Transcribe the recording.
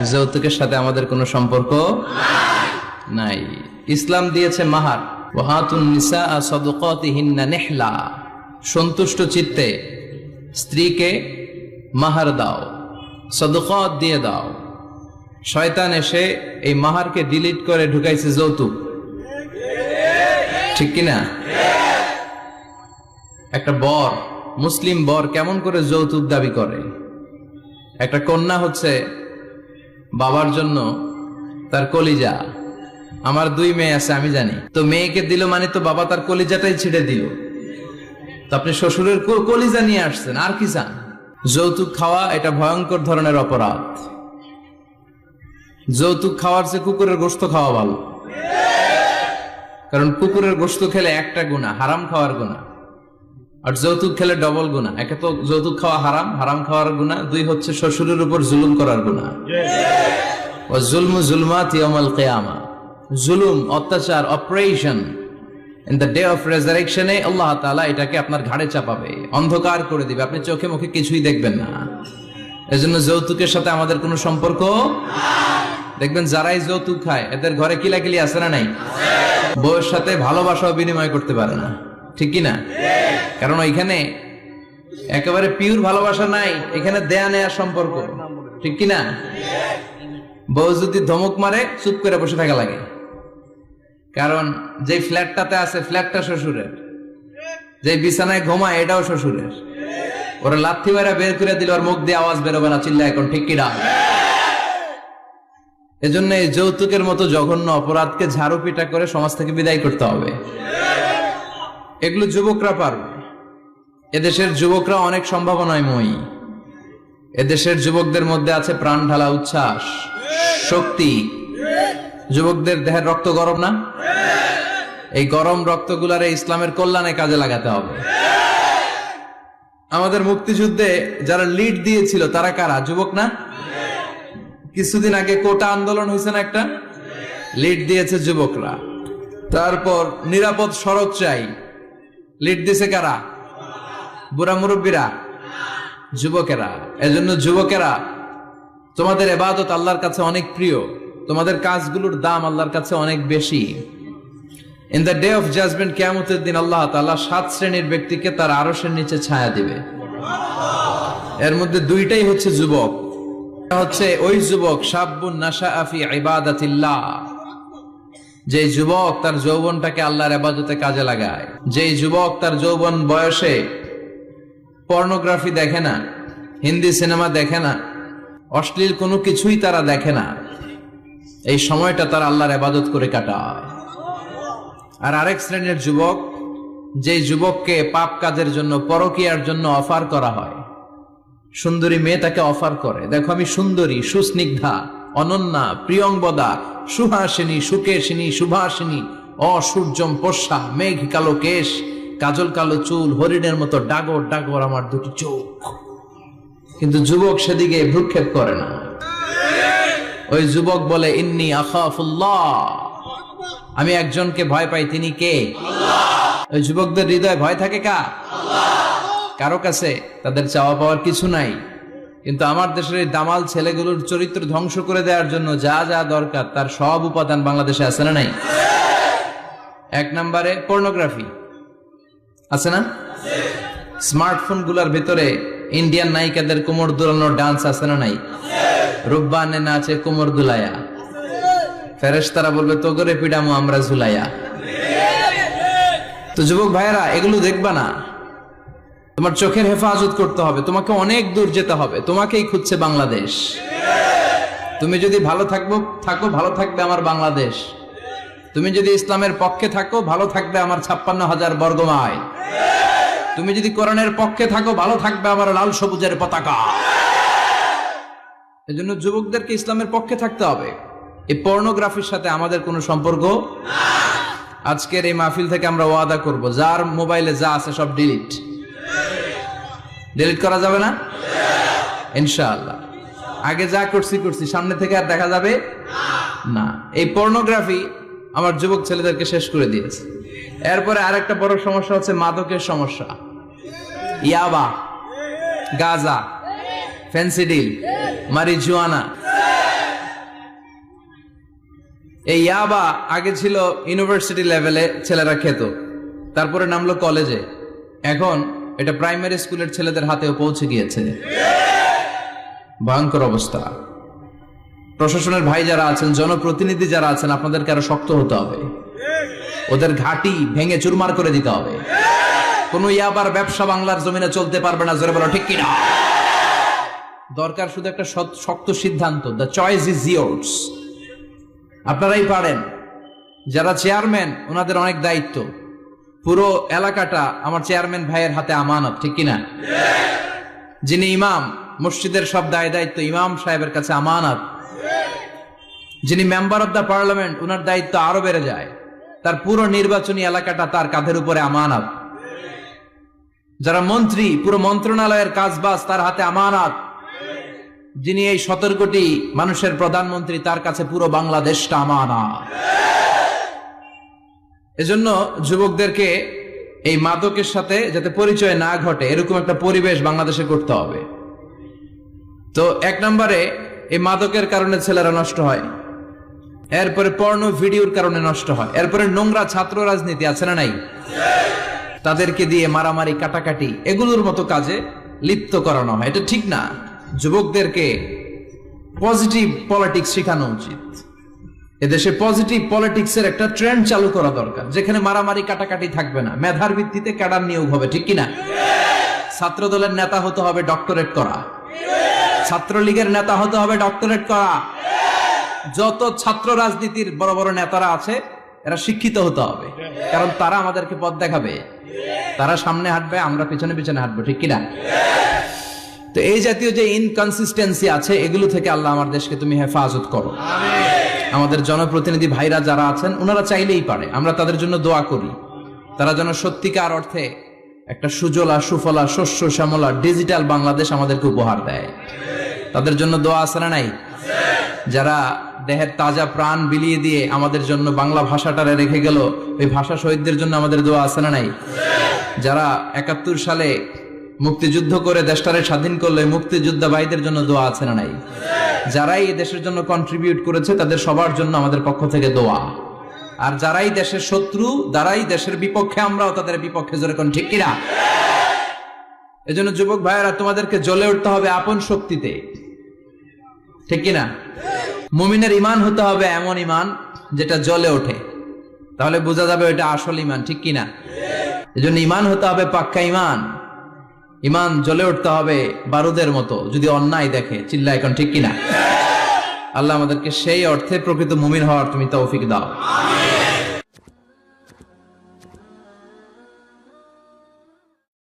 যৌতুকের সাথে আমাদের কোনো সম্পর্ক নাই। ইসলাম দিয়েছে মাহার, ওয়াহাতুন নিসা সাদকাতিহিন্না নিহলা, সন্তুষ্ট চিত্তে স্ত্রীকে মাহার দাও, সাদকাত দিয়ে দাও। শয়তান এসে এই মাহারকে ডিলিট করে ঢুকাইছে যৌতুক, ঠিক কিনা? একটা বর, মুসলিম বর কেমন করে যৌতুক দাবি করে? একটা কন্যা হচ্ছে বাবার জন্য তার কলিজা। আমার 2 মেয়ে আছে, আমি জানি। তো মেয়েকে দিল মানে তো বাবা তার কলিজাটাই ছিঁড়ে দিল। তো আপনি শ্বশুরের কলিজা নিয়ে আসছেন, আর কি চান? যৌতুক খাওয়া এটা ভয়ঙ্কর ধরনের অপরাধ। যৌতুক খাওয়ার চেয়ে কুকুরের গোশত খাওয়া ভালো, কারণ কুকুরের গোশত খেলে একটা গুনাহ, হারাম খাওয়ার গুনাহ, আর যৌতুক খেলে ডবল গুনাহ। একে তো যৌতুক খাওয়া হারাম, হারাম খাওয়ার গুনাহ। 2 হচ্ছে শ্বশুরের উপর জুলুম করার গুনাহ। ওয়া যুলমু যুলমাত ইয়াউমাল কিয়ামা, জুলুম, অত্যাচার, oppression in the day of রেজারেকশনে আল্লাহ তাআলা এটাকে আপনার ঘাড়ে চাপাবে, অন্ধকার করে দিবে, আপনি চোখে মুখে কিছুই দেখবেন না। এজন্য যৌতুকের সাথে আমাদের কোনো সম্পর্ক দেখবেন যারাই যৌতুক খায় এদের ঘরে কিলাকিলি আছে না নাই? বউয়ের সাথে ভালোবাসাও বিনিময় করতে পারে না, ঠিক কিনা? কারণ ওইখানে একেবারে পিওর ভালোবাসা নাই, এখানে দেয়া নেয়ার সম্পর্ক, ঠিক কিনা? বউ যদি ধমক মারে চুপ করে বসে থাকা লাগে, কারণ যে ফ্ল্যাটটাতে আছে ফ্ল্যাটটা শ্বশুরের, যে বিছানায় ঘুমায় এটাও শ্বশুরের। ওরা লাথি মারা বের করে দিল, আর মুখ দিয়ে আওয়াজ বেরোবে না, চিল্লা এখন, ঠিক কিনা? এজন্য এই যৌতুকের মতো জঘন্য অপরাধকে ঝাড়ু পিটা করে সমাজ থেকে বিদায় করতে হবে। এগুলো যুবকরা পারবে। এদেশের যুবকরা অনেক সম্ভাবনাময়ী। এদেশের যুবকদের মধ্যে আছে প্রাণ ঢালা উচ্ছ্বাস, শক্তি। যুবকদের দেহের রক্ত গরম না? এই গরম রক্তগুলারে ইসলামের কল্যাণে কাজে লাগাতে হবে। আমাদের মুক্তিযুদ্ধে যারা লিড দিয়েছিল তারা কারা? যুবক না? কিছুদিন আগে কোটা আন্দোলন হয়েছে না একটা? লিড দিয়েছে যুবকরা। তারপর নিরাপদ সড়ক চাই, লিড দিয়েছে কারা? বুড়া মুরব্বীরা, যুবকেরা। এজন্য যুবকেরা, তোমাদের ইবাদত আল্লাহর কাছে অনেক প্রিয়, তোমাদের কাজগুলোর দাম আল্লাহর কাছে অনেক বেশি। In the day of judgement, কিয়ামতের দিন আল্লাহ তাআলা 7 শ্রেণীর ব্যক্তিকে তার আরশের নিচে ছায়া দিবে। এর মধ্যে 2টাই হচ্ছে যুবক। হচ্ছে ওই যুবক শাবুন নাশাআ ফি ইবাদাতিল্লাহ, যে যুবক তার যৌবনটাকে আল্লাহর ইবাদতে কাজে লাগায়, যে যুবক তার যৌবন বয়সে পর্নোগ্রাফি দেখে না, হিন্দি সিনেমা দেখে না, অশ্লীল কোনো কিছুই তারা দেখে না, এই সময়টা তারা আল্লাহর ইবাদত করে কাটায়। আর আরেক শ্রেণীর যুবক, যে যুবককে পাপ কাজের জন্য, পরকীয়ার জন্য অফার করা হয়। সুন্দরী মেয়ে তাকে অফার করে, দেখো আমি সুন্দরী, সুস্নিগ্ধা, অনন্যা, প্রিয়ংবদা, সুহাসিনী, সুকেশিনী, সুভাসিনী, অসূর্যম পোষা, মেঘ কালো কেশ, কাজল কালো চুল, হরিণের মতো ডাগর ডাগর আমার 2টি চোখ। কিন্তু যুবক সেদিকে ভ্রুক্ষেপ করে না। ওই যুবক বলে, ইন্নী আখাফুল্লাহ, আমি একজনকে ভয় পাই, তিনি কে? আল্লাহ। ওই যুবকদের হৃদয়ে ভয় থাকে কার? আল্লাহ। কারো কাছে তাদের চাওয়া পাওয়ার কিছু নাই, কিন্তু আমার দেশের এই দামাল ছেলেগুলোর চরিত্র ধ্বংস করে দেওয়ার জন্য যা যা দরকার তার সব উপাদান বাংলাদেশে আছে না নাই? 1 নম্বরে পর্নোগ্রাফি আছে না? স্মার্টফোন গুলার ভিতরে ইন্ডিয়ান নায়িকাদের কোমর দুলানো ডান্স আছে না নাই? রুব্বানে নাচে কোমর দুলায়া, ফেরেশতারা বলবে তো করে পিডামো আমরা ঝুলাইয়া। তো যুবক ভাইয়েরা, এগুলো দেখবা না। তোমার চোখের হেফাজত করতে হবে, তোমাকে অনেক দূর যেতে হবে, তোমাকেই খুঁজছে বাংলাদেশ। তুমি যদি ভালো থাকো, ভালো থাকবে আমার বাংলাদেশ। তুমি যদি ইসলামের পক্ষে থাকো, ভালো থাকবে আমার 56,000 বর্গ মাইল। তুমি যদি কোরআনের পক্ষে থাকো, ভালো থাকবে আমার লাল সবুজের পতাকা। এজন্য যুবকদেরকে ইসলামের পক্ষে থাকতে হবে। এই পর্নোগ্রাফির সাথে আমাদের কোনো সম্পর্ক। আজকের এই মাহফিল থেকে আমরা ওয়াদা করব, যার মোবাইলে যা আছে সব ডিলিট করা যাবে না ইনশাআল্লাহ। আগে যা করছি, সামনে থেকে আর দেখা যাবে না। এই পর্নোগ্রাফি আমার যুবক ছেলেদেরকে শেষ করে দিয়েছে। এরপরে আরেকটা বড় সমস্যা হচ্ছে মাদকের সমস্যা। ইয়াবা, গাঁজা, ফেন্সিডিল, মারিজুয়ানা, এই ইয়াবা আগে ছিল ইউনিভার্সিটি লেভেলে ছেলেরা খেত, তারপরে নামলো কলেজে, এখন এটা প্রাইমারি স্কুলের ছেলেদের হাতেও পৌঁছে গিয়েছে। ভয়ঙ্কর অবস্থা। প্রশাসনের ভাই যারা আছেন, জনপ্রতিনিধি যারা আছেন, আপনাদেরকে আরো শক্ত হতে হবে, ওদের ঘাঁটি ভেঙে চুরমার করে দিতে হবে। কোন ইয়াবার ব্যবসা বাংলার জমিনে চলতে পারবে না, জোরে বলো ঠিক কিনা। দরকার শুধু একটা শক্ত সিদ্ধান্ত, দ্য চয়েস ইজ ইয়ার্স। আপনারাই পারেন। যারা চেয়ারম্যান, ওনাদের অনেক দায়িত্ব। পুরো এলাকাটা আমার চেয়ারম্যান ভাইয়ের হাতে আমানত, ঠিক কিনা। যিনি ইমাম, মসজিদের সব দায় দায়িত্ব ইমাম সাহেবের কাছে আমানত। যিনি মেম্বার অব দ্য পার্লামেন্ট, ওনার দায়িত্ব আরো বেড়ে যায়। তার পুরো নির্বাচনী এলাকাটা তার কাঁধের উপরে আমানত। যারা মন্ত্রী, পুরো মন্ত্রণালয়ের কাজবাজ তার হাতে আমানত। যিনি এই 17 কোটি মানুষের প্রধানমন্ত্রী, তার কাছে পুরো বাংলাদেশটা আমানত। এজন্য যুবকদেরকে এই মাদকের সাথে যাতে পরিচয় না ঘটে, এরকম একটা পরিবেশ বাংলাদেশে করতে হবে। তো 1 নম্বরে এই মাদকের কারণে ছেলেরা নষ্ট হয়, এরপরে পর্নো ভিডিওর কারণে নষ্ট হয়, এরপরে নোংরা ছাত্র রাজনীতি আছে না নাই, তাদেরকে দিয়ে মারামারি কাটাকাটি এগুলোর মতো কাজে লিপ্ত করানো হয়। এটা ঠিক না। যুবকদেরকে পজিটিভ পলিটিক্স শেখানো উচিত। এদেশে পজিটিভ পলিটিক্সের একটা ট্রেন্ড চালু করা দরকার, যেখানে মারামারি কাটাকাটি থাকবে না, মেধার ভিত্তিতে ক্যাডার নিয়োগ হবে, ঠিক কিনা। ছাত্র দলের নেতা হতে হবে ডক্টরেট করা, ছাত্রলীগের নেতা হতে হবে ডক্টরেট করা। যত ছাত্র রাজনীতির বড় বড় নেতারা আছে, এরা শিক্ষিত হতে হবে, কারণ তারা আমাদেরকে পথ দেখাবে। তারা সামনে হাঁটবে, আমরা পিছনে পিছনে হাঁটবো, ঠিক কিনা। তো এই জাতীয় যে ইনকনসিস্টেন্সি আছে, এগুলো থেকে আল্লাহ আমার দেশকে তুমি হেফাজত করো। আমাদের জনপ্রতিনিধি ভাইরা যারা আছেন, ওনারা চাইলেই পারে, আমরা তাদের জন্য দোয়া করি, তারা যেন সত্যিকার অর্থে একটা সুজলা সুফলা শস্য শ্যামলা ডিজিটাল বাংলাদেশ আমাদেরকে উপহার দেয়। তাদের জন্য দোয়া আছে না নাই? যারা দেহের তাজা প্রাণ বিলিয়ে দিয়ে আমাদের জন্য বাংলা ভাষাটারে রেখে গেল, ওই ভাষা শহীদদের জন্য আমাদের দোয়া আছে না নাই? যারা 71 সালে মুক্তিযুদ্ধ করে দেশটারে স্বাধীন করলে মুক্তিযোদ্ধা ভাইদের জন্য দোয়া আছে না নাই? যারাই এই দেশের জন্য কন্ট্রিবিউট করেছে, তাদের সবার জন্য আমাদের পক্ষ থেকে দোয়া। আর যারাই দেশের শত্রু, যারাই দেশের বিপক্ষে, আমরাও তাদের বিপক্ষে, জোরে কোন ঠিক কিনা। এজন্য যুবক ভাইয়েরা, তোমাদেরকে জ্বলে উঠতে হবে আপন শক্তিতে, ঠিক কিনা। মুমিনের ঈমান হতে হবে এমন ঈমান যেটা জ্বলে ওঠে, তাহলে বোঝা যাবে ওটা আসল ঈমান, ঠিক কিনা। এজন্য ঈমান হতে হবে পাক্কা ঈমান। ঈমান জ্বলে উঠতে হবে বারুদের মতো, যদি অন্যায় দেখে চিল্লা এখন, ঠিক কিনা। আল্লাহ আমাদেরকে সেই অর্থে প্রকৃত মুমিন হওয়ার তুমি তৌফিক দাও।